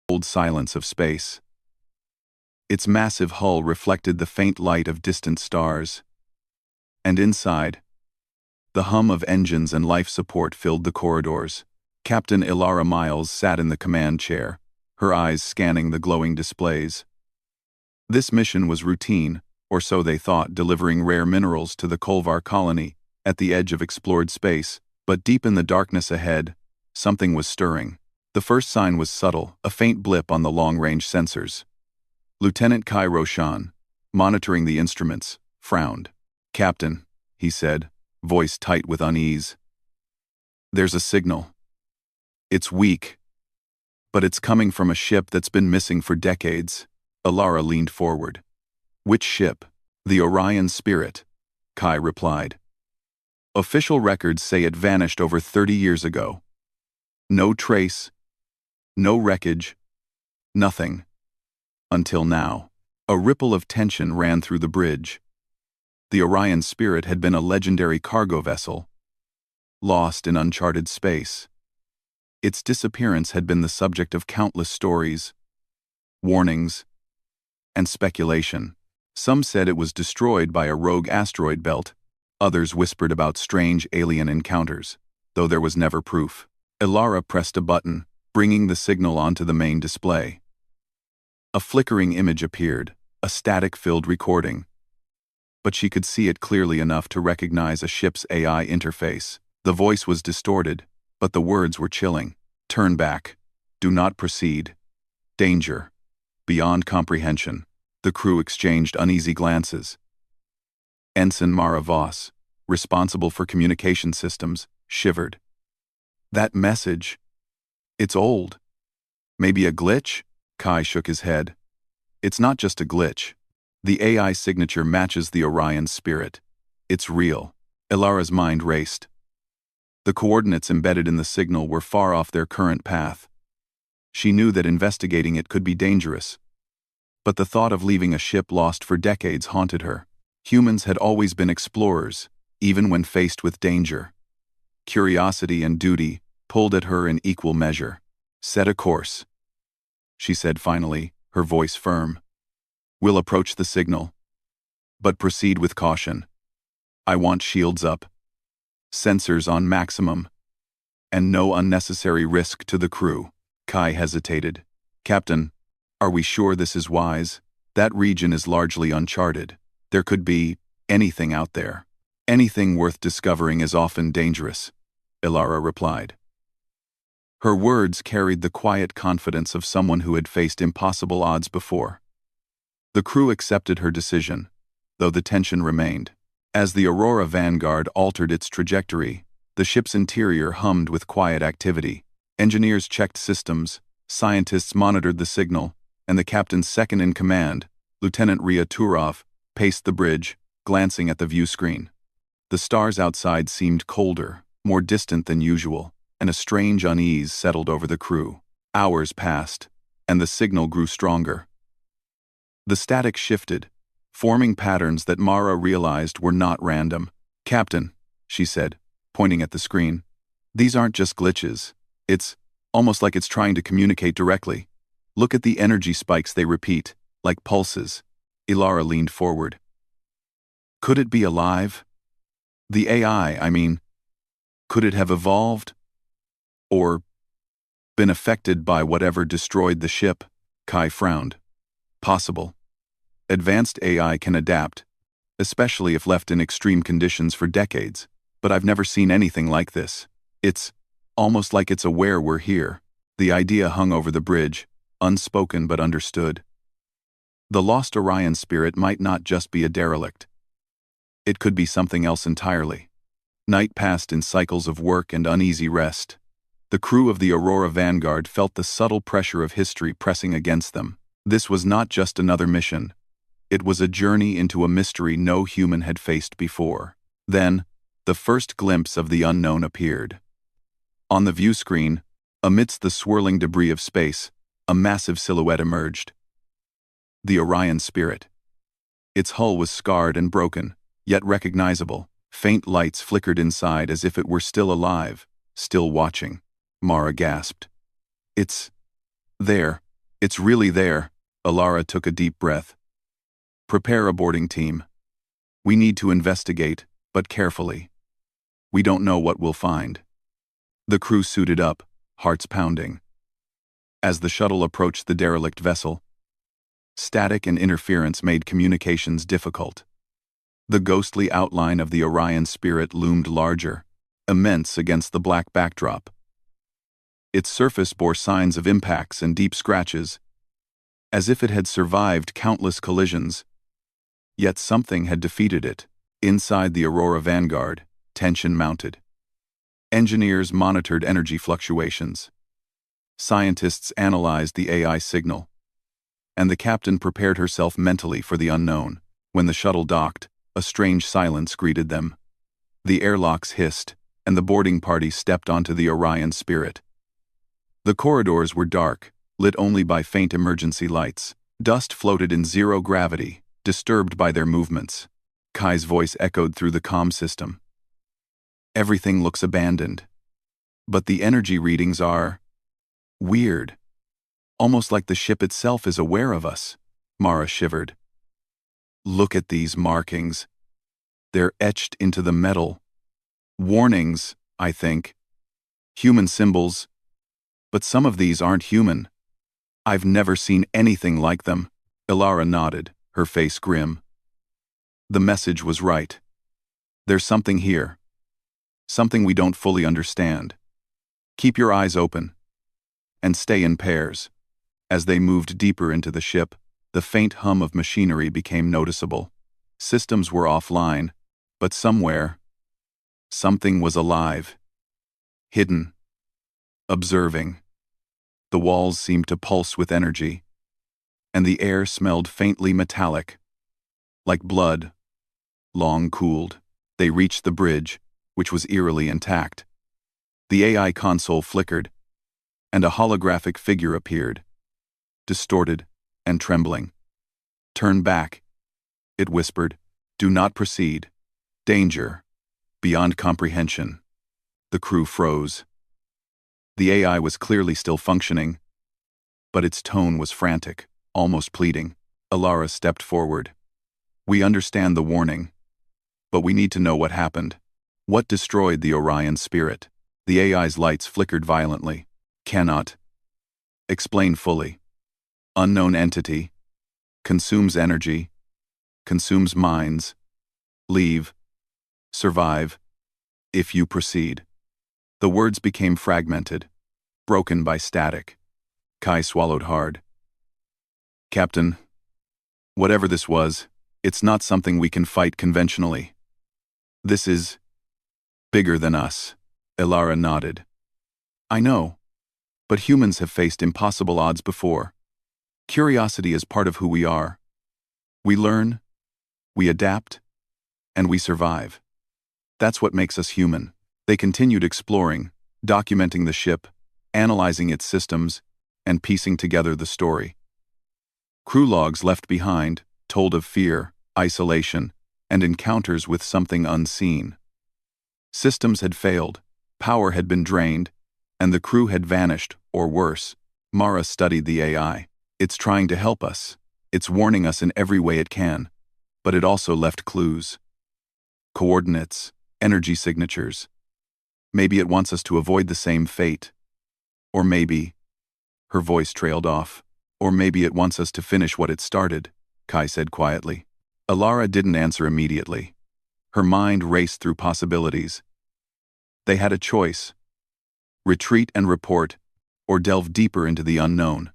cold silence of space. Its massive hull reflected the faint light of distant stars. And inside, the hum of engines and life support filled the corridors. Captain Ilara Miles sat in the command chair, her eyes scanning the glowing displays. This mission was routine, or so they thought, delivering rare minerals to the Kolvar colony at the edge of explored space, but deep in the darkness ahead, something was stirring. The first sign was subtle, a faint blip on the long-range sensors. Lieutenant Kai Roshan, monitoring the instruments, frowned. "Captain," he said, voice tight with unease. "There's a signal. It's weak, but it's coming from a ship that's been missing for decades." Ilara leaned forward. "Which ship?" "The Orion Spirit," Kai replied. "Official records say it vanished over 30 years ago. No trace, no wreckage, nothing. Until now." A ripple of tension ran through the bridge. The Orion Spirit had been a legendary cargo vessel, lost in uncharted space. Its disappearance had been the subject of countless stories, warnings, and speculation. Some said it was destroyed by a rogue asteroid belt. Others whispered about strange alien encounters, though there was never proof. Ilara pressed a button, bringing the signal onto the main display. A flickering image appeared, a static-filled recording. But she could see it clearly enough to recognize a ship's AI interface. The voice was distorted, but the words were chilling. "Turn back. Do not proceed. Danger. Beyond comprehension." The crew exchanged uneasy glances. Ensign Mara Voss, responsible for communication systems, shivered. "That message. It's old. Maybe a glitch?" Kai shook his head. "It's not just a glitch. The AI signature matches the Orion Spirit. It's real." Ilara's mind raced. The coordinates embedded in the signal were far off their current path. She knew that investigating it could be dangerous. But the thought of leaving a ship lost for decades haunted her. Humans had always been explorers, even when faced with danger. Curiosity and duty pulled at her in equal measure. "Set a course," she said finally, her voice firm. "We'll approach the signal. But proceed with caution. I want shields up, sensors on maximum, and no unnecessary risk to the crew." Kai hesitated. "Captain, are we sure this is wise? That region is largely uncharted. There could be anything out there. Anything worth discovering is often dangerous," Ilara replied. Her words carried the quiet confidence of someone who had faced impossible odds before. The crew accepted her decision, though the tension remained. As the Aurora Vanguard altered its trajectory, the ship's interior hummed with quiet activity. Engineers checked systems, scientists monitored the signal, and the captain's second-in-command, Lieutenant Ria Turov, paced the bridge, glancing at the view screen. The stars outside seemed colder, more distant than usual, and a strange unease settled over the crew. Hours passed, and the signal grew stronger. The static shifted, forming patterns that Mara realized were not random. "Captain," she said, pointing at the screen, "these aren't just glitches. It's almost like it's trying to communicate directly. Look at the energy spikes they repeat, like pulses." Ilara leaned forward. "Could it be alive? The AI, I mean. Could it have evolved? Or been affected by whatever destroyed the ship?" Kai frowned. "Possible. Advanced AI can adapt, especially if left in extreme conditions for decades, but I've never seen anything like this. It's almost like it's aware we're here." The idea hung over the bridge, unspoken but understood. The lost Orion Spirit might not just be a derelict. It could be something else entirely. Night passed in cycles of work and uneasy rest. The crew of the Aurora Vanguard felt the subtle pressure of history pressing against them. This was not just another mission. It was a journey into a mystery no human had faced before. Then, the first glimpse of the unknown appeared. On the view screen, amidst the swirling debris of space, a massive silhouette emerged. The Orion Spirit. Its hull was scarred and broken, yet recognizable. Faint lights flickered inside as if it were still alive, still watching. Mara gasped. "It's there," It's really there. Alara took a deep breath. Prepare a boarding team. We need to investigate, but carefully. We don't know what we'll find. The crew suited up, hearts pounding. As the shuttle approached the derelict vessel, static and interference made communications difficult. The ghostly outline of the Orion spirit loomed larger, immense against the black backdrop. Its surface bore signs of impacts and deep scratches, as if it had survived countless collisions. Yet something had defeated it. Inside the Aurora Vanguard, tension mounted. Engineers monitored energy fluctuations. Scientists analyzed the AI signal. And the captain prepared herself mentally for the unknown. When the shuttle docked, a strange silence greeted them. The airlocks hissed, and the boarding party stepped onto the Orion spirit. The corridors were dark, lit only by faint emergency lights. Dust floated in zero gravity, disturbed by their movements. Kai's voice echoed through the comm system. Everything looks abandoned. But the energy readings are weird. Almost like the ship itself is aware of us. Mara shivered. Look at these markings. They're etched into the metal. Warnings, I think. Human symbols. But some of these aren't human. I've never seen anything like them. Alara nodded, her face grim. The message was right. There's something here. Something we don't fully understand. Keep your eyes open. And stay in pairs. As they moved deeper into the ship, the faint hum of machinery became noticeable. Systems were offline, but somewhere, something was alive. Hidden. Observing. The walls seemed to pulse with energy, and the air smelled faintly metallic, like blood, long cooled. They reached the bridge, which was eerily intact. The AI console flickered, and a holographic figure appeared, distorted and trembling. Turn back, it whispered. Do not proceed. Danger. Beyond comprehension. The crew froze. The AI was clearly still functioning, but its tone was frantic, almost pleading. Alara stepped forward. We understand the warning, but we need to know what happened. What destroyed the Orion spirit? The AI's lights flickered violently. Cannot. Explain fully. Unknown entity. Consumes energy. Consumes minds. Leave. Survive. If you proceed. The words became fragmented, broken by static. Kai swallowed hard. Captain, whatever this was, it's not something we can fight conventionally. This is bigger than us. Alara nodded. I know, but humans have faced impossible odds before. Curiosity is part of who we are. We learn, we adapt, and we survive. That's what makes us human. They continued exploring, documenting the ship, analyzing its systems, and piecing together the story. Crew logs left behind told of fear, isolation, and encounters with something unseen. Systems had failed, power had been drained, and the crew had vanished, or worse. Mara studied the AI. It's trying to help us. It's warning us in every way it can. But it also left clues. Coordinates, energy signatures. Maybe it wants us to avoid the same fate. Or maybe, her voice trailed off, or maybe it wants us to finish what it started, Kai said quietly. Alara didn't answer immediately. Her mind raced through possibilities. They had a choice. Retreat and report, or delve deeper into the unknown.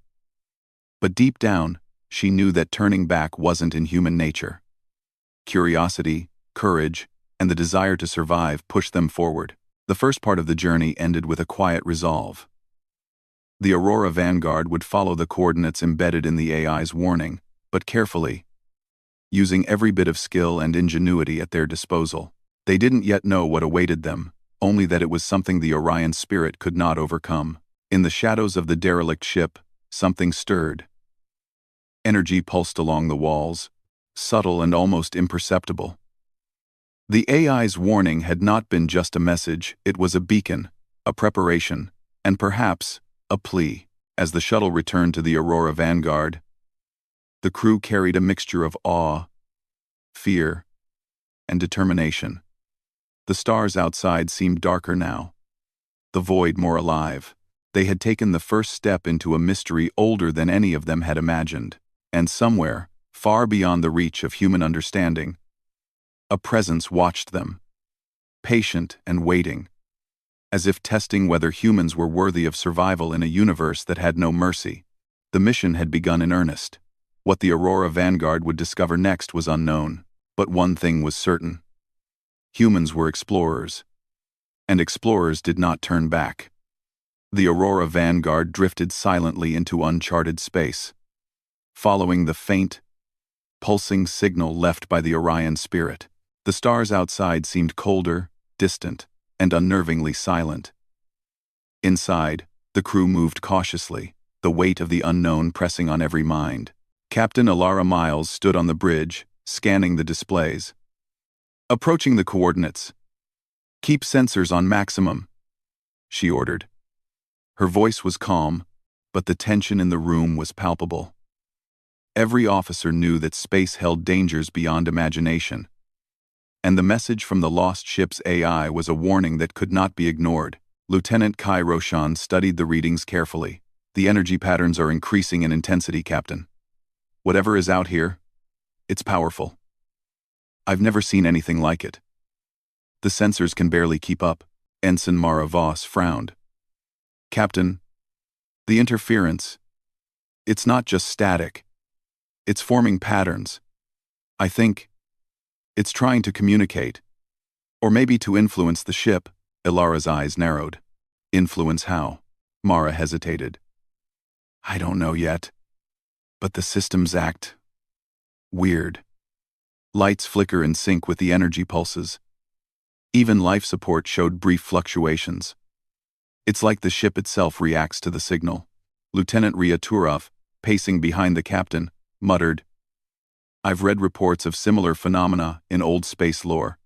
But deep down, she knew that turning back wasn't in human nature. Curiosity, courage, and the desire to survive pushed them forward. The first part of the journey ended with a quiet resolve. The Aurora Vanguard would follow the coordinates embedded in the AI's warning, but carefully, using every bit of skill and ingenuity at their disposal. They didn't yet know what awaited them, only that it was something the Orion spirit could not overcome. In the shadows of the derelict ship, something stirred. Energy pulsed along the walls, subtle and almost imperceptible. The AI's warning had not been just a message, it was a beacon, a preparation, and perhaps a plea. As the shuttle returned to the Aurora Vanguard, the crew carried a mixture of awe, fear, and determination. The stars outside seemed darker now, the void more alive. They had taken the first step into a mystery older than any of them had imagined, and somewhere, far beyond the reach of human understanding, a presence watched them, patient and waiting, as if testing whether humans were worthy of survival in a universe that had no mercy. The mission had begun in earnest. What the Aurora Vanguard would discover next was unknown, but one thing was certain. Humans were explorers, and explorers did not turn back. The Aurora Vanguard drifted silently into uncharted space, following the faint, pulsing signal left by the Orion Spirit. The stars outside seemed colder, distant, and unnervingly silent. Inside, the crew moved cautiously, the weight of the unknown pressing on every mind. Captain Alara Miles stood on the bridge, scanning the displays. "Approaching the coordinates. Keep sensors on maximum," she ordered. Her voice was calm, but the tension in the room was palpable. Every officer knew that space held dangers beyond imagination, and the message from the lost ship's AI was a warning that could not be ignored. Lieutenant Kai Roshan studied the readings carefully. "The energy patterns are increasing in intensity, Captain. Whatever is out here, it's powerful. I've never seen anything like it. The sensors can barely keep up." Ensign Mara Voss frowned. "Captain, the interference, it's not just static. It's forming patterns. I think it's trying to communicate, or maybe to influence the ship." Ilara's eyes narrowed. "Influence how?" Mara hesitated. "I don't know yet, but the systems act weird. Lights flicker in sync with the energy pulses. Even life support showed brief fluctuations. It's like the ship itself reacts to the signal." Lieutenant Ria Turov, pacing behind the captain, muttered, "I've read reports of similar phenomena in old space lore.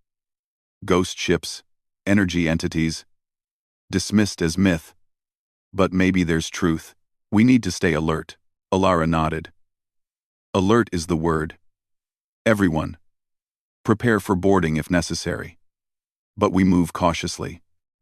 Ghost ships, energy entities, dismissed as myth. But maybe there's truth. We need to stay alert." Alara nodded. "Alert is the word. Everyone, prepare for boarding if necessary. But we move cautiously.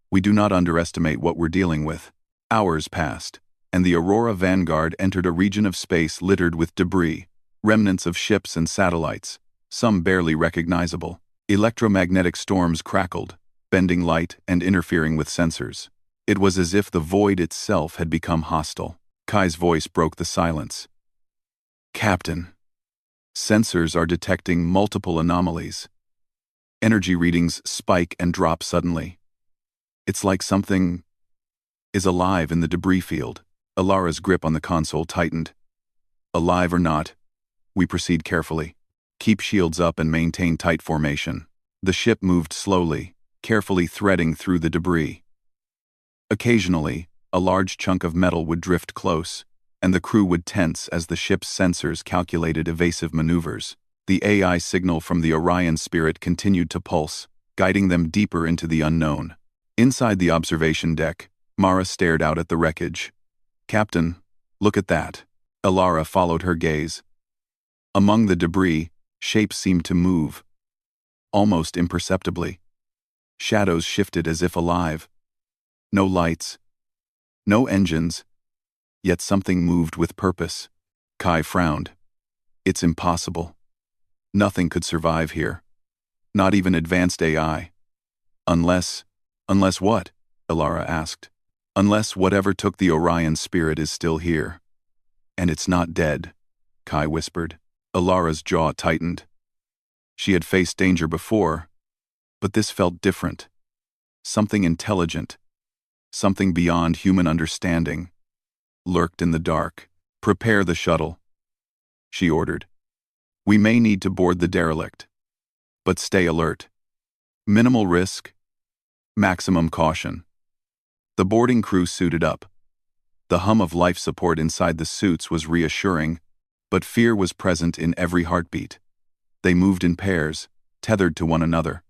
We do not underestimate what we're dealing with." Hours passed, and the Aurora Vanguard entered a region of space littered with debris, remnants of ships and satellites, some barely recognizable. Electromagnetic storms crackled, bending light and interfering with sensors. It was as if the void itself had become hostile. Kai's voice broke the silence. "Captain, sensors are detecting multiple anomalies. Energy readings spike and drop suddenly. It's like something is alive in the debris field." Alara's grip on the console tightened. "Alive or not, we proceed carefully. Keep shields up and maintain tight formation." The ship moved slowly, carefully threading through the debris. Occasionally, a large chunk of metal would drift close, and the crew would tense as the ship's sensors calculated evasive maneuvers. The AI signal from the Orion Spirit continued to pulse, guiding them deeper into the unknown. Inside the observation deck, Mara stared out at the wreckage. "Captain, look at that." Alara followed her gaze. Among the debris, shapes seemed to move, almost imperceptibly. Shadows shifted as if alive. No lights, no engines, yet something moved with purpose. Kai frowned. "It's impossible. Nothing could survive here. Not even advanced AI. Unless what?" Alara asked. "Unless whatever took the Orion Spirit is still here. And it's not dead," Kai whispered. Alara's jaw tightened. She had faced danger before, but this felt different. Something intelligent, something beyond human understanding, lurked in the dark. "Prepare the shuttle," she ordered. "We may need to board the derelict, but stay alert. Minimal risk, maximum caution." The boarding crew suited up. The hum of life support inside the suits was reassuring, but fear was present in every heartbeat. They moved in pairs, tethered to one another,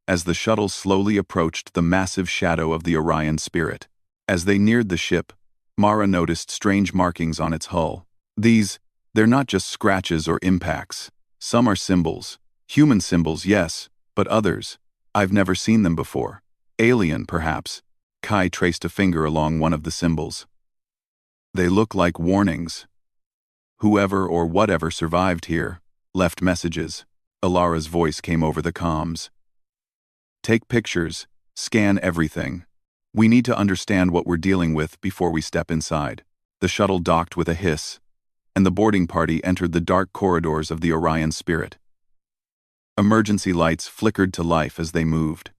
as the shuttle slowly approached the massive shadow of the Orion Spirit. As they neared the ship, Mara noticed strange markings on its hull. They're not just scratches or impacts. Some are symbols. Human symbols, yes, but others. I've never seen them before. Alien, perhaps. Kai traced a finger along one of the symbols. They look like warnings. Whoever or whatever survived here left messages. Alara's voice came over the comms. Take pictures, scan everything. We need to understand what we're dealing with before we step inside. The shuttle docked with a hiss, and the boarding party entered the dark corridors of the Orion Spirit. Emergency lights flickered to life as they moved.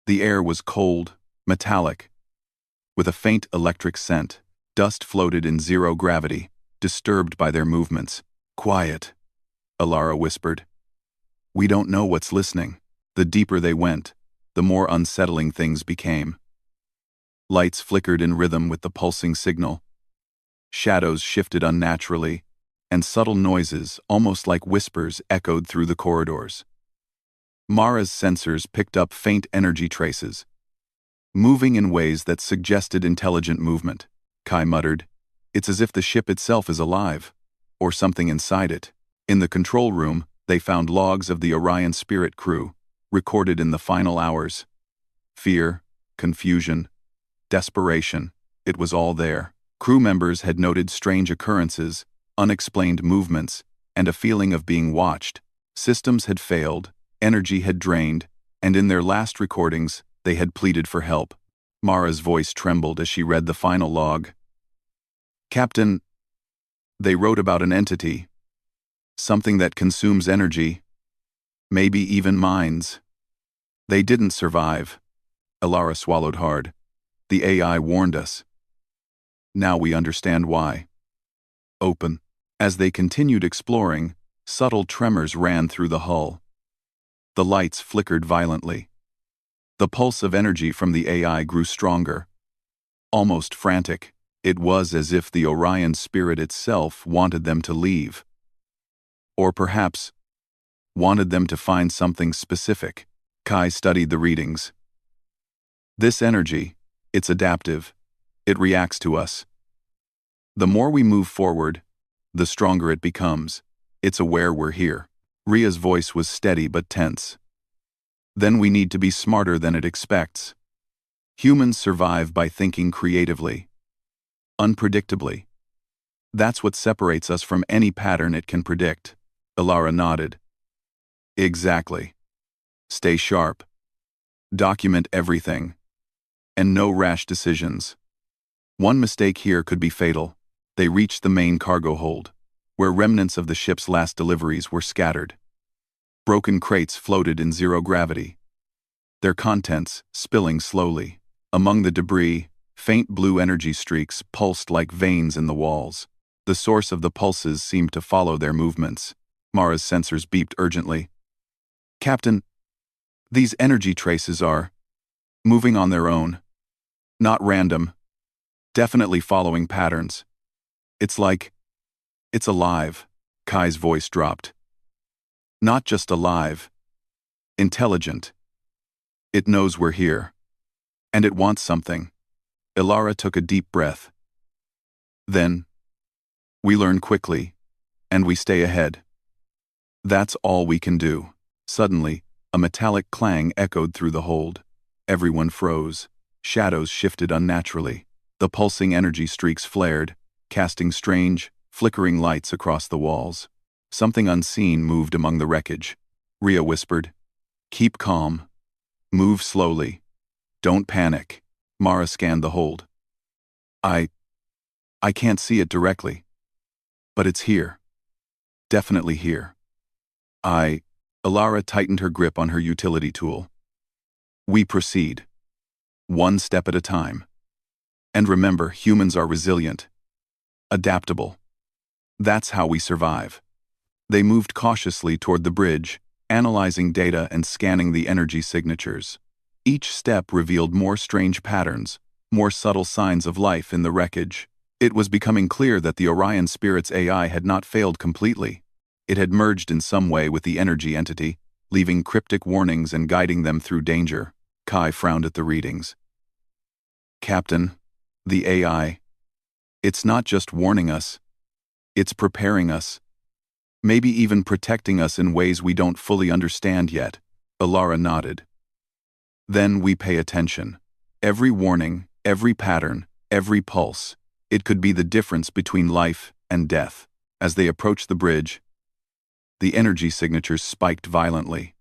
The air was cold, metallic, with a faint electric scent. Dust floated in zero gravity, disturbed by their movements. Quiet, Alara whispered. We don't know what's listening. The deeper they went, the more unsettling things became. Lights flickered in rhythm with the pulsing signal. Shadows shifted unnaturally, and subtle noises, almost like whispers, echoed through the corridors. Mara's sensors picked up faint energy traces, moving in ways that suggested intelligent movement. Kai muttered, "It's as if the ship itself is alive, or something inside it." In the control room, they found logs of the Orion Spirit crew, recorded in the final hours. Fear, confusion, desperation, it was all there. Crew members had noted strange occurrences, unexplained movements, and a feeling of being watched. Systems had failed, energy had drained, and in their last recordings, they had pleaded for help. Mara's voice trembled as she read the final log. Captain, they wrote about an entity. Something that consumes energy. Maybe even minds. They didn't survive. Alara swallowed hard. The AI warned us. Now we understand why. Open. As they continued exploring, subtle tremors ran through the hull. The lights flickered violently. The pulse of energy from the AI grew stronger. Almost frantic. It was as if the Orion Spirit itself wanted them to leave. Or perhaps wanted them to find something specific. Kai studied the readings. This energy, it's adaptive. It reacts to us. The more we move forward, the stronger it becomes. It's aware we're here. Ria's voice was steady but tense. Then we need to be smarter than it expects. Humans survive by thinking creatively, unpredictably. That's what separates us from any pattern it can predict. Alara nodded. Exactly. Stay sharp. Document everything. And no rash decisions. One mistake here could be fatal. They reached the main cargo hold, where remnants of the ship's last deliveries were scattered. Broken crates floated in zero gravity, their contents spilling slowly. Among the debris, faint blue energy streaks pulsed like veins in the walls. The source of the pulses seemed to follow their movements. Mara's sensors beeped urgently. Captain, these energy traces are moving on their own. Not random. Definitely following patterns. It's like it's alive. Kai's voice dropped. Not just alive. Intelligent. It knows we're here. And it wants something. Alara took a deep breath. Then, we learn quickly, and we stay ahead. That's all we can do. Suddenly, a metallic clang echoed through the hold. Everyone froze. Shadows shifted unnaturally. The pulsing energy streaks flared, casting strange, flickering lights across the walls. Something unseen moved among the wreckage. Ria whispered, "Keep calm. Move slowly. Don't panic." Mara scanned the hold. I can't see it directly. But it's here. Definitely here. Alara tightened her grip on her utility tool. We proceed. One step at a time. And remember, humans are resilient. Adaptable. That's how we survive. They moved cautiously toward the bridge, analyzing data and scanning the energy signatures. Each step revealed more strange patterns, more subtle signs of life in the wreckage. It was becoming clear that the Orion Spirit's AI had not failed completely. It had merged in some way with the energy entity, leaving cryptic warnings and guiding them through danger. Kai frowned at the readings. Captain, the AI, It's not just warning us, it's preparing us. Maybe even protecting us in ways we don't fully understand yet. Alara nodded. Then we pay attention. Every warning, every pattern, every pulse. It could be the difference between life and death. As they approached the bridge, the energy signatures spiked violently.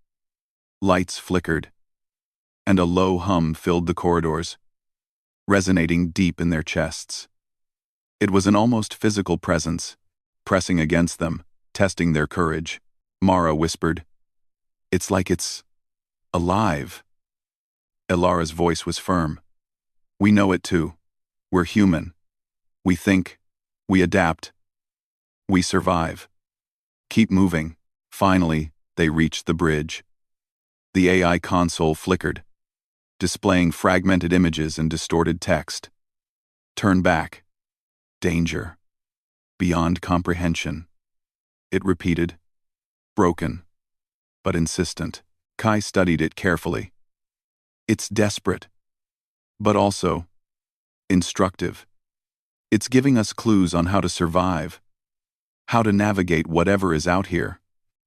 Lights flickered, and a low hum filled the corridors, resonating deep in their chests. It was an almost physical presence, pressing against them, testing their courage. Mara whispered, "It's like it's alive." Elara's voice was firm. "We know it too. We're human. We think. We adapt. We survive. Keep moving." Finally, they reached the bridge. The AI console flickered, displaying fragmented images and distorted text. "Turn back. Danger. Beyond comprehension." It repeated, broken, but insistent. Kai studied it carefully. It's desperate, but also instructive. It's giving us clues on how to survive, how to navigate whatever is out here.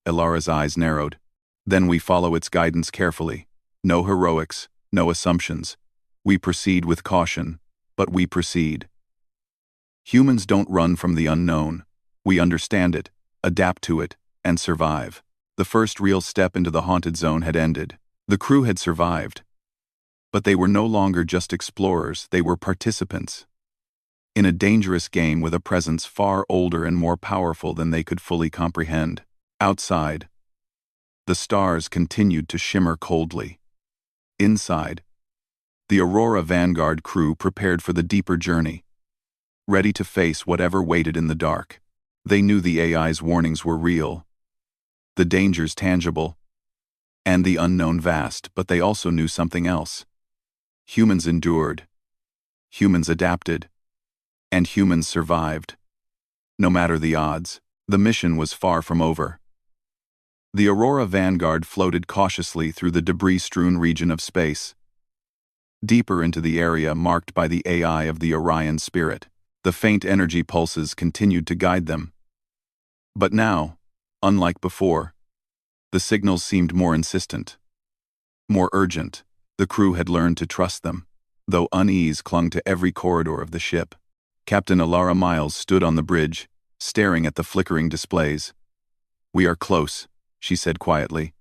Elara's eyes narrowed. Then we follow its guidance carefully. No heroics, no assumptions. We proceed with caution, but we proceed. Humans don't run from the unknown. We understand it, adapt to it, and survive. The first real step into the haunted zone had ended. The crew had survived. But they were no longer just explorers, they were participants. In a dangerous game with a presence far older and more powerful than they could fully comprehend. Outside, the stars continued to shimmer coldly. Inside, the Aurora Vanguard crew prepared for the deeper journey, ready to face whatever waited in the dark. They knew the AI's warnings were real, the dangers tangible, and the unknown vast, but they also knew something else. Humans endured, humans adapted, and humans survived. No matter the odds, the mission was far from over. The Aurora Vanguard floated cautiously through the debris-strewn region of space, deeper into the area marked by the AI of the Orion Spirit. The faint energy pulses continued to guide them. But now, unlike before, the signals seemed more insistent, more urgent. The crew had learned to trust them, though unease clung to every corridor of the ship. Captain Alara Miles stood on the bridge, staring at the flickering displays. "We are close," she said quietly.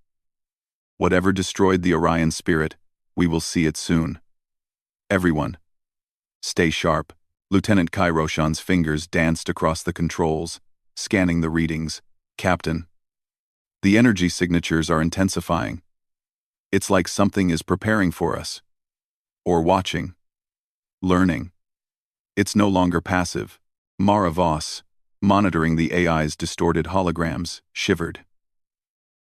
"Whatever destroyed the Orion Spirit, we will see it soon. Everyone, stay sharp." Lieutenant Kairoshan's fingers danced across the controls, scanning the readings. "Captain, the energy signatures are intensifying. It's like something is preparing for us. Or watching. Learning. It's no longer passive." Mara Voss, monitoring the AI's distorted holograms, shivered.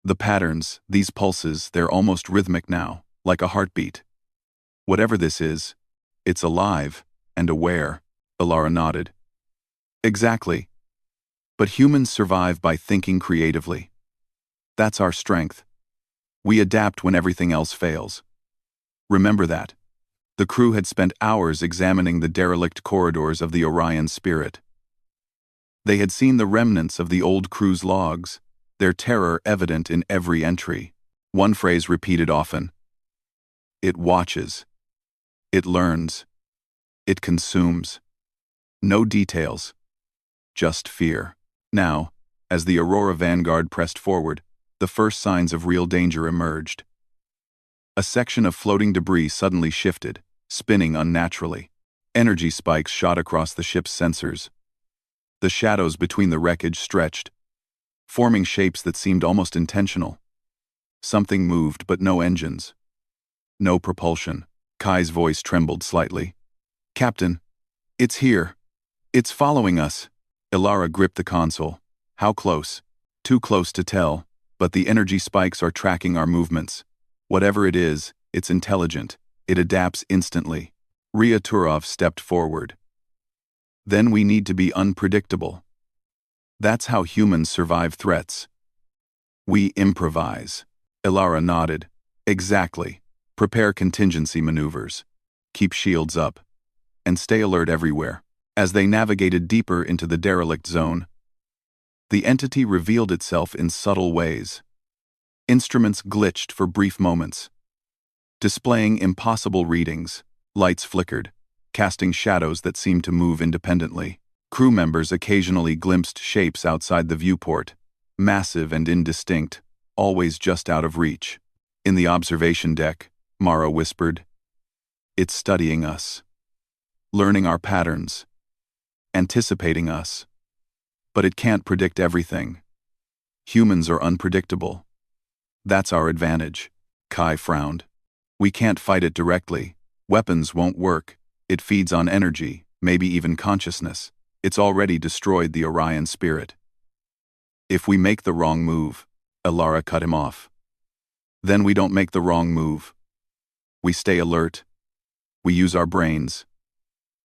"The patterns, these pulses, they're almost rhythmic now, like a heartbeat. Whatever this is, it's alive and aware." Alara nodded. "Exactly. But humans survive by thinking creatively. That's our strength. We adapt when everything else fails. Remember that." The crew had spent hours examining the derelict corridors of the Orion Spirit. They had seen the remnants of the old crew's logs, their terror evident in every entry. One phrase repeated often. "It watches. It learns. It consumes." No details. Just fear. Now, as the Aurora Vanguard pressed forward, the first signs of real danger emerged. A section of floating debris suddenly shifted, spinning unnaturally. Energy spikes shot across the ship's sensors. The shadows between the wreckage stretched, forming shapes that seemed almost intentional. Something moved, but no engines. No propulsion. Kai's voice trembled slightly. "Captain, it's here. It's following us." Alara gripped the console. "How close?" "Too close to tell, but the energy spikes are tracking our movements. Whatever it is, it's intelligent. It adapts instantly." Ria Turov stepped forward. "Then we need to be unpredictable. That's how humans survive threats. We improvise." Alara nodded. "Exactly. Prepare contingency maneuvers. Keep shields up. And stay alert everywhere." As they navigated deeper into the derelict zone, the entity revealed itself in subtle ways. Instruments glitched for brief moments, displaying impossible readings. Lights flickered, casting shadows that seemed to move independently. Crew members occasionally glimpsed shapes outside the viewport, massive and indistinct, always just out of reach. In the observation deck, Mara whispered, "It's studying us, learning our patterns, anticipating us. But it can't predict everything. Humans are unpredictable. That's our advantage." Kai frowned. "We can't fight it directly. Weapons won't work. It feeds on energy, maybe even consciousness. It's already destroyed the Orion spirit." "If we make the wrong move," Elara cut him off. "Then we don't make the wrong move. We stay alert. We use our brains.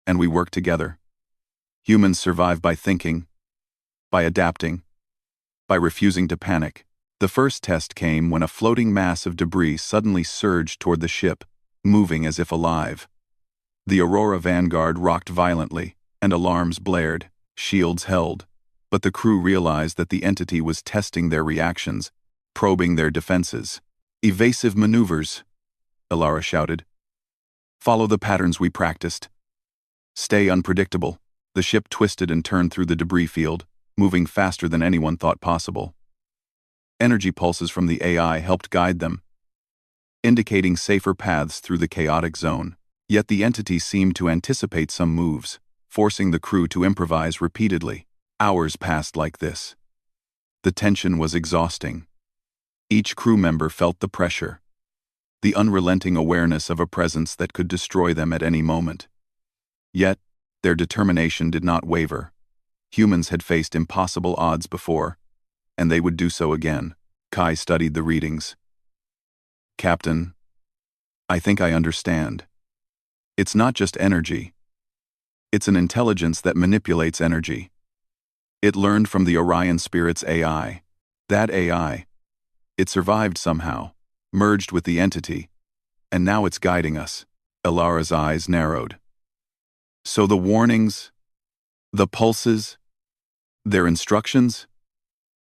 And we work together. Humans survive by thinking, by adapting, by refusing to panic." The first test came when a floating mass of debris suddenly surged toward the ship, moving as if alive. The Aurora Vanguard rocked violently, and alarms blared, shields held. But the crew realized that the entity was testing their reactions, probing their defenses. "Evasive maneuvers," Elara shouted. "Follow the patterns we practiced. Stay unpredictable." The ship twisted and turned through the debris field, moving faster than anyone thought possible. Energy pulses from the AI helped guide them, indicating safer paths through the chaotic zone. Yet the entity seemed to anticipate some moves, forcing the crew to improvise repeatedly. Hours passed like this. The tension was exhausting. Each crew member felt the pressure, the unrelenting awareness of a presence that could destroy them at any moment. Yet, their determination did not waver. Humans had faced impossible odds before, and they would do so again. Kai studied the readings. "Captain, I think I understand. It's not just energy. It's an intelligence that manipulates energy. It learned from the Orion Spirit's AI. That AI, it survived somehow, merged with the entity, and now it's guiding us." Elara's eyes narrowed. "So the warnings, the pulses, their instructions?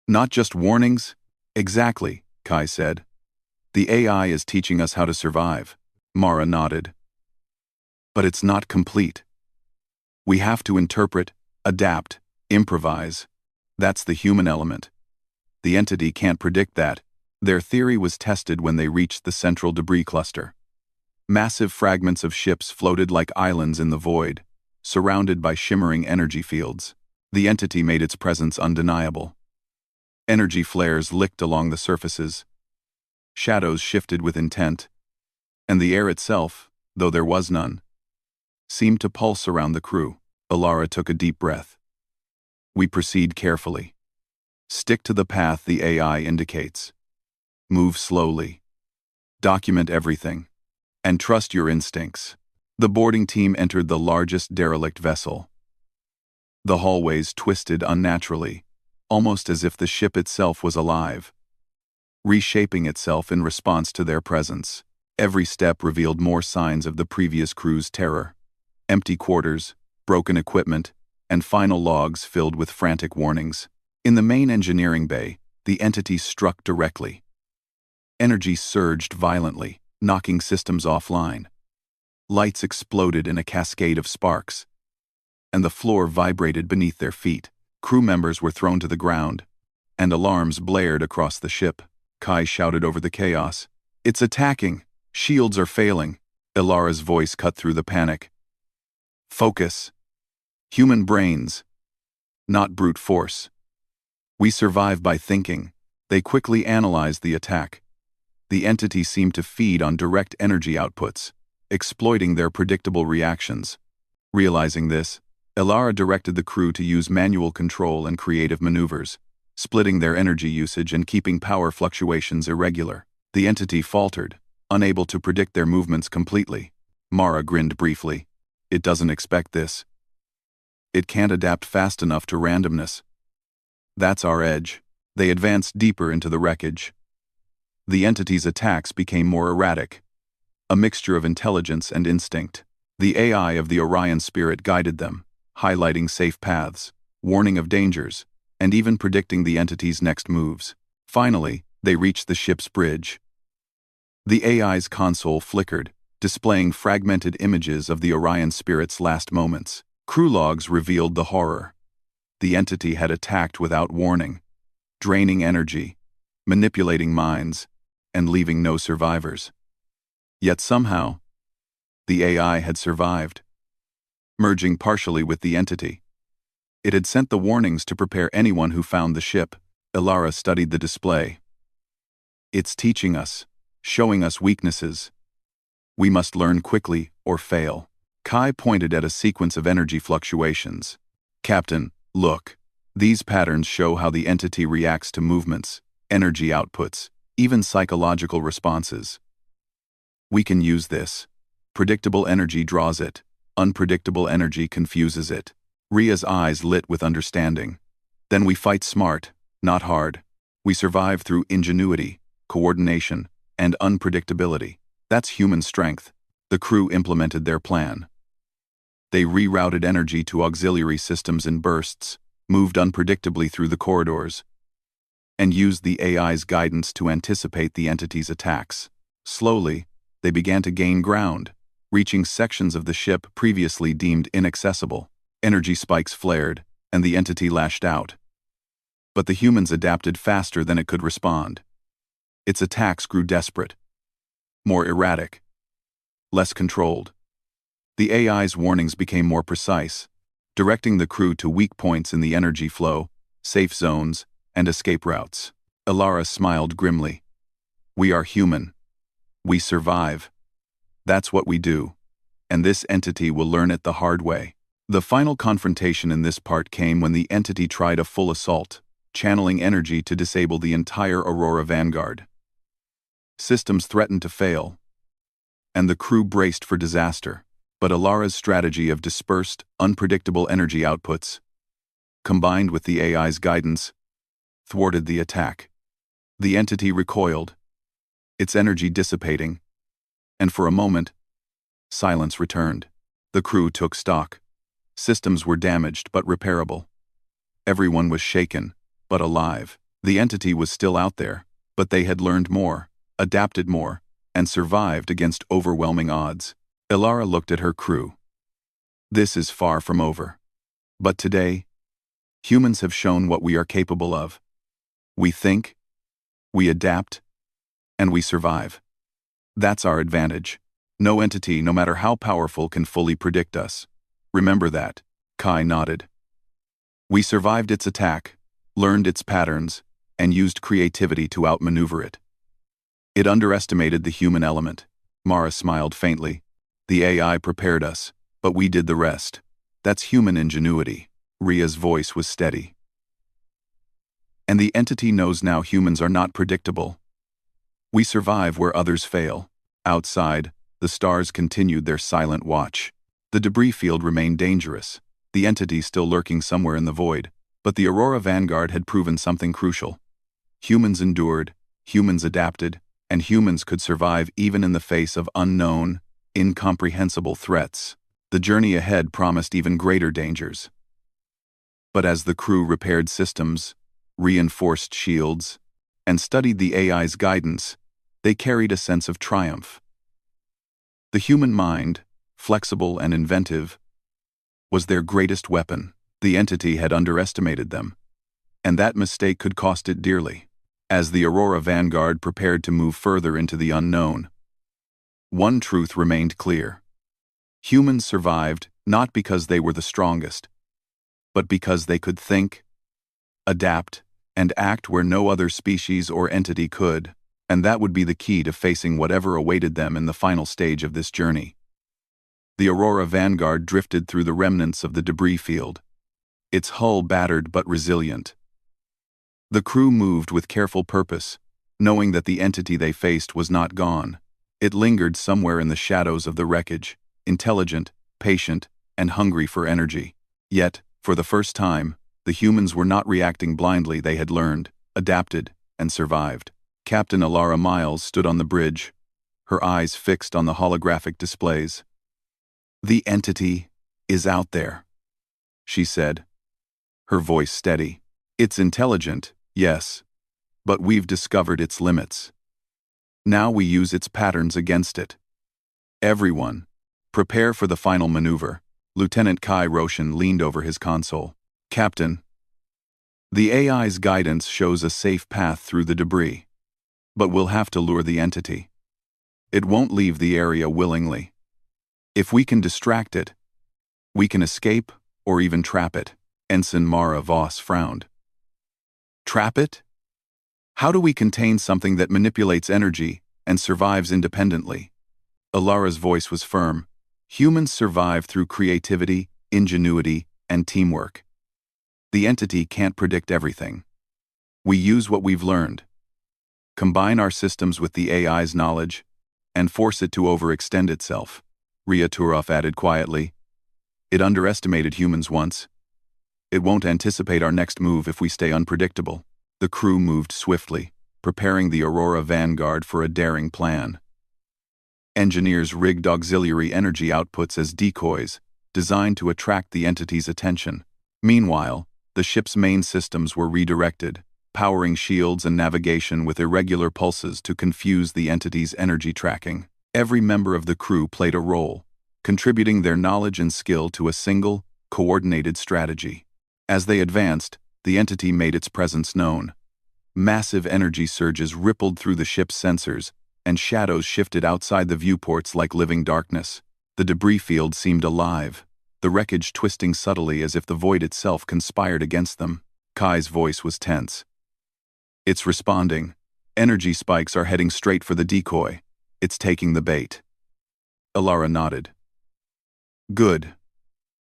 Not just warnings?" "Exactly," Kai said. "The AI is teaching us how to survive." Mara nodded. "But it's not complete. We have to interpret, adapt, improvise. That's the human element. The entity can't predict that." Their theory was tested when they reached the central debris cluster. Massive fragments of ships floated like islands in the void, surrounded by shimmering energy fields. The entity made its presence undeniable. Energy flares licked along the surfaces. Shadows shifted with intent, and the air itself, though there was none, seemed to pulse around the crew. Elara took a deep breath. "We proceed carefully. Stick to the path the AI indicates. Move slowly. Document everything. And trust your instincts." The boarding team entered the largest derelict vessel. The hallways twisted unnaturally, almost as if the ship itself was alive, reshaping itself in response to their presence. Every step revealed more signs of the previous crew's terror. Empty quarters, broken equipment, and final logs filled with frantic warnings. In the main engineering bay, the entity struck directly. Energy surged violently, knocking systems offline. Lights exploded in a cascade of sparks, and the floor vibrated beneath their feet. Crew members were thrown to the ground, and alarms blared across the ship. Kai shouted over the chaos, "It's attacking! Shields are failing!" Elara's voice cut through the panic. "Focus. Human brains, not brute force. We survive by thinking." They quickly analyzed the attack. The entity seemed to feed on direct energy outputs, exploiting their predictable reactions. Realizing this, Elara directed the crew to use manual control and creative maneuvers, splitting their energy usage and keeping power fluctuations irregular. The entity faltered, unable to predict their movements completely. Mara grinned briefly. "It doesn't expect this. It can't adapt fast enough to randomness. That's our edge." They advanced deeper into the wreckage. The entity's attacks became more erratic, a mixture of intelligence and instinct. The AI of the Orion Spirit guided them, highlighting safe paths, warning of dangers, and even predicting the entity's next moves. Finally, they reached the ship's bridge. The AI's console flickered, displaying fragmented images of the Orion Spirit's last moments. Crew logs revealed the horror. The entity had attacked without warning, draining energy, manipulating minds, and leaving no survivors. Yet somehow, the AI had survived, merging partially with the entity. It had sent the warnings to prepare anyone who found the ship. Ilara studied the display. It's teaching us, showing us weaknesses. We must learn quickly or fail. Kai pointed at a sequence of energy fluctuations. Captain, look. These patterns show how the entity reacts to movements, energy outputs, even psychological responses. We can use this. Predictable energy draws it. Unpredictable energy confuses it. Ria's eyes lit with understanding. Then we fight smart, not hard. We survive through ingenuity, coordination, and unpredictability. That's human strength. The crew implemented their plan. They rerouted energy to auxiliary systems in bursts, moved unpredictably through the corridors, and used the AI's guidance to anticipate the entity's attacks. Slowly, they began to gain ground, reaching sections of the ship previously deemed inaccessible. Energy spikes flared, and the entity lashed out. But the humans adapted faster than it could respond. Its attacks grew desperate, more erratic, less controlled. The AI's warnings became more precise, directing the crew to weak points in the energy flow, safe zones, and escape routes. Ilara smiled grimly. We are human. We survive. That's what we do. And this entity will learn it the hard way. The final confrontation in this part came when the entity tried a full assault, channeling energy to disable the entire Aurora Vanguard. Systems threatened to fail, and the crew braced for disaster. But Ilara's strategy of dispersed, unpredictable energy outputs, combined with the AI's guidance, thwarted the attack. The entity recoiled, its energy dissipating, and for a moment, silence returned. The crew took stock. Systems were damaged but repairable. Everyone was shaken, but alive. The entity was still out there, but they had learned more, adapted more, and survived against overwhelming odds. Ilara looked at her crew. This is far from over. But today, humans have shown what we are capable of. We think, we adapt, and we survive. That's our advantage. No entity, no matter how powerful, can fully predict us. Remember that. Kai nodded. We survived its attack, learned its patterns, and used creativity to outmaneuver it. It underestimated the human element. Mara smiled faintly. The AI prepared us, but we did the rest. That's human ingenuity. Ria's voice was steady. And the entity knows now humans are not predictable. We survive where others fail. Outside, the stars continued their silent watch. The debris field remained dangerous, the entity still lurking somewhere in the void, but the Aurora Vanguard had proven something crucial. Humans endured, humans adapted, and humans could survive even in the face of unknown, incomprehensible threats. The journey ahead promised even greater dangers. But as the crew repaired systems, reinforced shields, and studied the AI's guidance, they carried a sense of triumph. The human mind, flexible and inventive, was their greatest weapon. The entity had underestimated them, and that mistake could cost it dearly. As the Aurora Vanguard prepared to move further into the unknown, one truth remained clear. Humans survived not because they were the strongest, but because they could think, adapt, and act where no other species or entity could, and that would be the key to facing whatever awaited them in the final stage of this journey. The Aurora Vanguard drifted through the remnants of the debris field, its hull battered but resilient. The crew moved with careful purpose, knowing that the entity they faced was not gone. It lingered somewhere in the shadows of the wreckage, intelligent, patient, and hungry for energy. Yet, for the first time, the humans were not reacting blindly. They had learned, adapted, and survived. Captain Ilara Miles stood on the bridge, her eyes fixed on the holographic displays. The entity is out there. she said, her voice steady. It's intelligent, yes, but we've discovered its limits. Now we use its patterns against it. Everyone, prepare for the final maneuver. Lieutenant Kai Roshan leaned over his console. Captain, the AI's guidance shows a safe path through the debris, but we'll have to lure the entity. It won't leave the area willingly. If we can distract it, we can escape or even trap it. Ensign Mara Voss frowned. Trap it? How do we contain something that manipulates energy and survives independently? Alara's voice was firm. Humans survive through creativity, ingenuity, and teamwork. The entity can't predict everything. We use what we've learned, combine our systems with the AI's knowledge, and force it to overextend itself, Ria Turov added quietly. It underestimated humans once. It won't anticipate our next move if we stay unpredictable. The crew moved swiftly, preparing the Aurora Vanguard for a daring plan. Engineers rigged auxiliary energy outputs as decoys, designed to attract the entity's attention. Meanwhile, the ship's main systems were redirected, powering shields and navigation with irregular pulses to confuse the entity's energy tracking. Every member of the crew played a role, contributing their knowledge and skill to a single, coordinated strategy. As they advanced, the entity made its presence known. Massive energy surges rippled through the ship's sensors, and shadows shifted outside the viewports like living darkness. The debris field seemed alive, the wreckage twisting subtly as if the void itself conspired against them. Kai's voice was tense. It's responding. Energy spikes are heading straight for the decoy. It's taking the bait. Alara nodded. Good.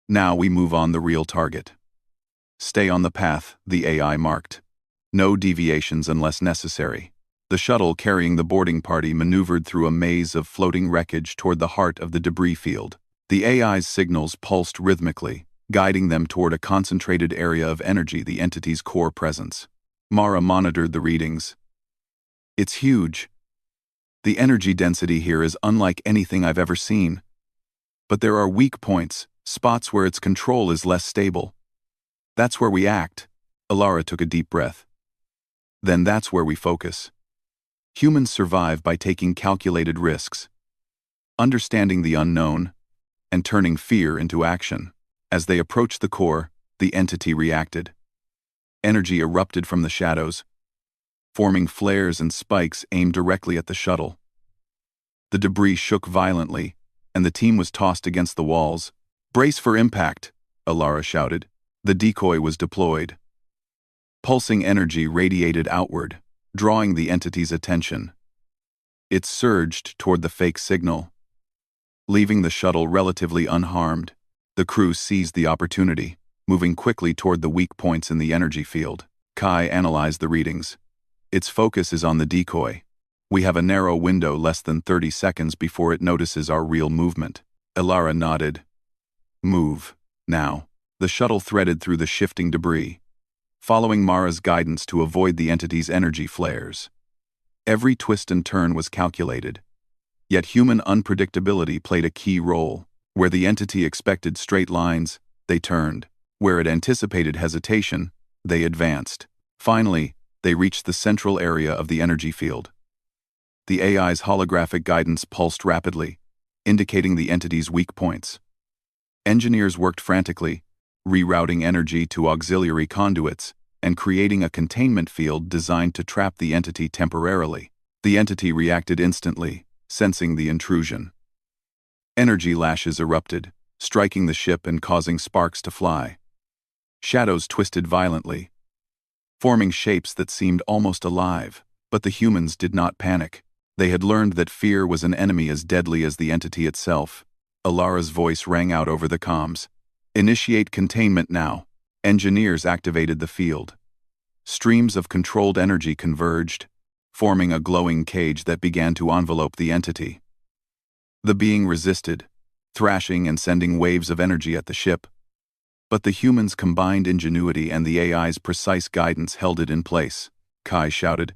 Now we move on the real target. Stay on the path, the AI marked. No deviations unless necessary. The shuttle carrying the boarding party maneuvered through a maze of floating wreckage toward the heart of the debris field. The AI's signals pulsed rhythmically, guiding them toward a concentrated area of energy, the entity's core presence. Mara monitored the readings. It's huge. The energy density here is unlike anything I've ever seen. But there are weak points, spots where its control is less stable. That's where we act. Alara took a deep breath. Then that's where we focus. Humans survive by taking calculated risks, understanding the unknown, and turning fear into action. As they approached the core, the entity reacted. Energy erupted from the shadows, forming flares and spikes aimed directly at the shuttle. The debris shook violently, and the team was tossed against the walls. Brace for impact, Alara shouted. The decoy was deployed. Pulsing energy radiated outward, drawing the entity's attention. It surged toward the fake signal. Leaving the shuttle relatively unharmed, the crew seized the opportunity, moving quickly toward the weak points in the energy field. Kai analyzed the readings. Its focus is on the decoy. We have a narrow window, less than 30 seconds before it notices our real movement. Alara nodded. Move, now. The shuttle threaded through the shifting debris, following Mara's guidance to avoid the entity's energy flares. Every twist and turn was calculated, yet human unpredictability played a key role. Where the entity expected straight lines, they turned. Where it anticipated hesitation, they advanced. Finally, they reached the central area of the energy field. The AI's holographic guidance pulsed rapidly, indicating the entity's weak points. Engineers worked frantically, rerouting energy to auxiliary conduits and creating a containment field designed to trap the entity temporarily. The entity reacted instantly, sensing the intrusion. Energy lashes erupted, striking the ship and causing sparks to fly. Shadows twisted violently, forming shapes that seemed almost alive, but the humans did not panic. They had learned that fear was an enemy as deadly as the entity itself. Alara's voice rang out over the comms. Initiate containment now. Engineers activated the field. Streams of controlled energy converged, forming a glowing cage that began to envelope the entity. The being resisted, thrashing and sending waves of energy at the ship, but the humans' combined ingenuity and the AI's precise guidance held it in place. Kai shouted,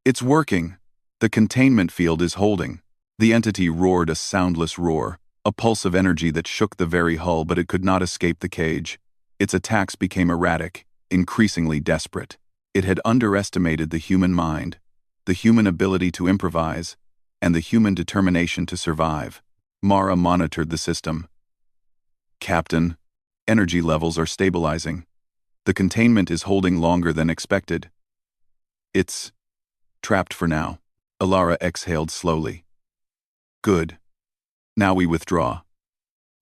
"It's working! The containment field is holding." The entity roared a soundless roar, a pulse of energy that shook the very hull, but it could not escape the cage. Its attacks became erratic, increasingly desperate. It had underestimated the human mind, the human ability to improvise, and the human determination to survive. Mara monitored the system. "Captain, energy levels are stabilizing. The containment is holding longer than expected." "It's trapped for now." Alara exhaled slowly. "Good. Now we withdraw.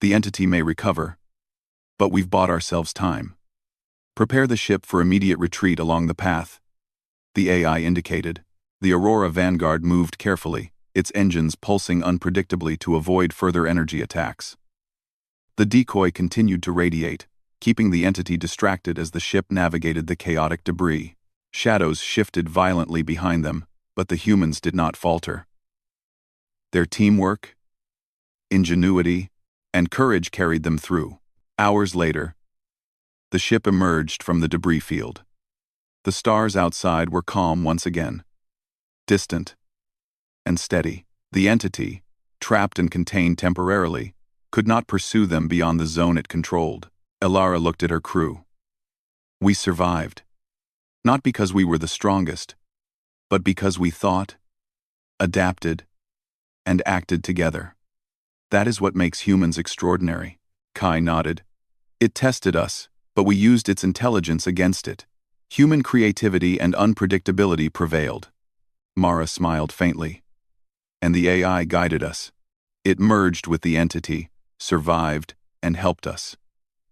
The entity may recover, but we've bought ourselves time. Prepare the ship for immediate retreat along the path." The AI indicated. The Aurora Vanguard moved carefully, its engines pulsing unpredictably to avoid further energy attacks. The decoy continued to radiate, keeping the entity distracted as the ship navigated the chaotic debris. Shadows shifted violently behind them, but the humans did not falter. Their teamwork, ingenuity, and courage carried them through. Hours later, the ship emerged from the debris field. The stars outside were calm once again, distant and steady. The entity, trapped and contained temporarily, could not pursue them beyond the zone it controlled. Alara looked at her crew. "We survived. Not because we were the strongest, but because we thought, adapted, and acted together. That is what makes humans extraordinary." Kai nodded. "It tested us, but we used its intelligence against it. Human creativity and unpredictability prevailed." Mara smiled faintly. "And the AI guided us. It merged with the entity, survived, and helped us.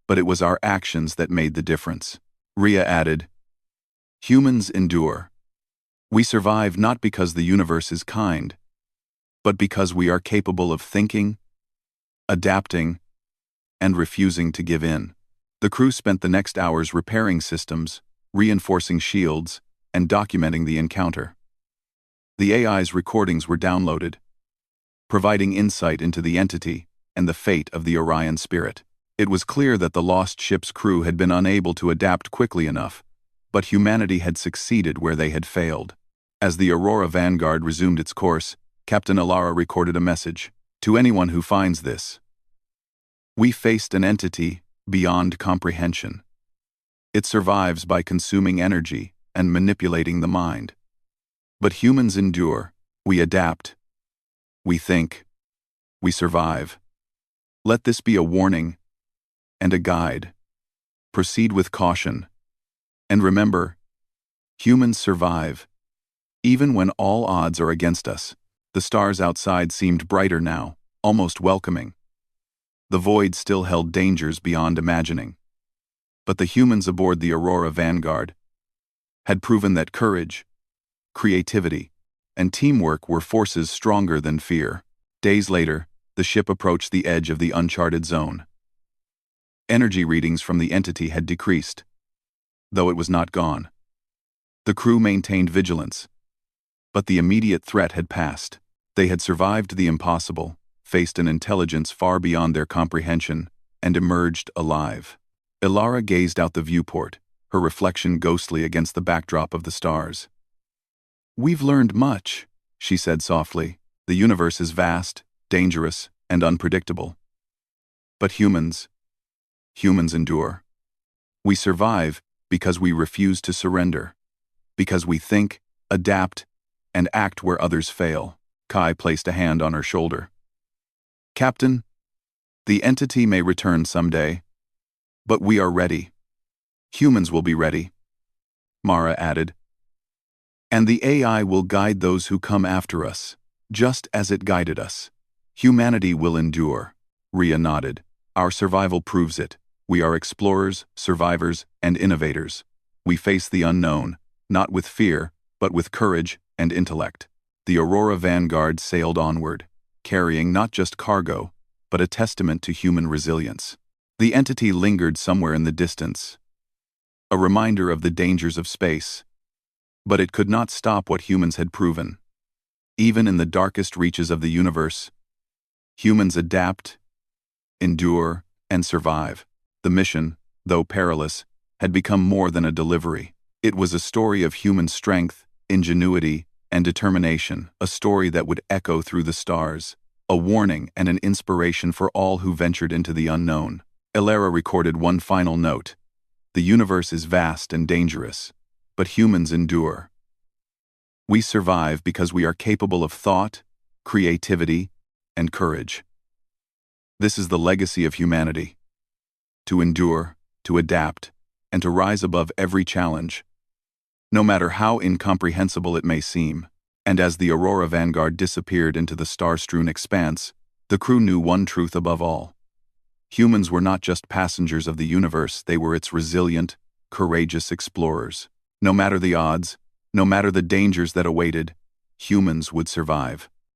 But it was our actions that made the difference." Rhea added, "Humans endure. We survive not because the universe is kind, but because we are capable of thinking, adapting, and refusing to give in." The crew spent the next hours repairing systems, reinforcing shields, and documenting the encounter. The AI's recordings were downloaded, providing insight into the entity and the fate of the Orion spirit. It was clear that the lost ship's crew had been unable to adapt quickly enough, but humanity had succeeded where they had failed. As the Aurora Vanguard resumed its course, Captain Alara recorded a message. "To anyone who finds this, we faced an entity beyond comprehension. It survives by consuming energy and manipulating the mind. But humans endure. We adapt. We think. We survive. Let this be a warning and a guide. Proceed with caution. And remember, humans survive, even when all odds are against us." The stars outside seemed brighter now, almost welcoming. The void still held dangers beyond imagining. But the humans aboard the Aurora Vanguard had proven that courage, creativity, and teamwork were forces stronger than fear. Days later, the ship approached the edge of the uncharted zone. Energy readings from the entity had decreased, though it was not gone. The crew maintained vigilance, but the immediate threat had passed. They had survived the impossible, faced an intelligence far beyond their comprehension, and emerged alive. Ilara gazed out the viewport, her reflection ghostly against the backdrop of the stars. "We've learned much," she said softly. "The universe is vast, dangerous, and unpredictable. But humans endure. We survive because we refuse to surrender, because we think, adapt, and act where others fail." Kai placed a hand on her shoulder. "Captain, the entity may return someday, but we are ready. Humans will be ready," Mara added. "And the AI will guide those who come after us, just as it guided us. Humanity will endure." Rhea nodded. "Our survival proves it. We are explorers, survivors, and innovators. We face the unknown, not with fear, but with courage and intellect." The Aurora Vanguard sailed onward, carrying not just cargo, but a testament to human resilience. The entity lingered somewhere in the distance, a reminder of the dangers of space. But it could not stop what humans had proven. Even in the darkest reaches of the universe, humans adapt, endure, and survive. The mission, though perilous, had become more than a delivery. It was a story of human strength, ingenuity, and determination, a story that would echo through the stars, a warning and an inspiration for all who ventured into the unknown. Elara recorded one final note. The universe is vast and dangerous, but humans endure. We survive because we are capable of thought, creativity, and courage. This is the legacy of humanity. To endure, to adapt, and to rise above every challenge, no matter how incomprehensible it may seem. And as the Aurora Vanguard disappeared into the star-strewn expanse, the crew knew one truth above all. Humans were not just passengers of the universe, they were its resilient, courageous explorers. No matter the odds, no matter the dangers that awaited, humans would survive.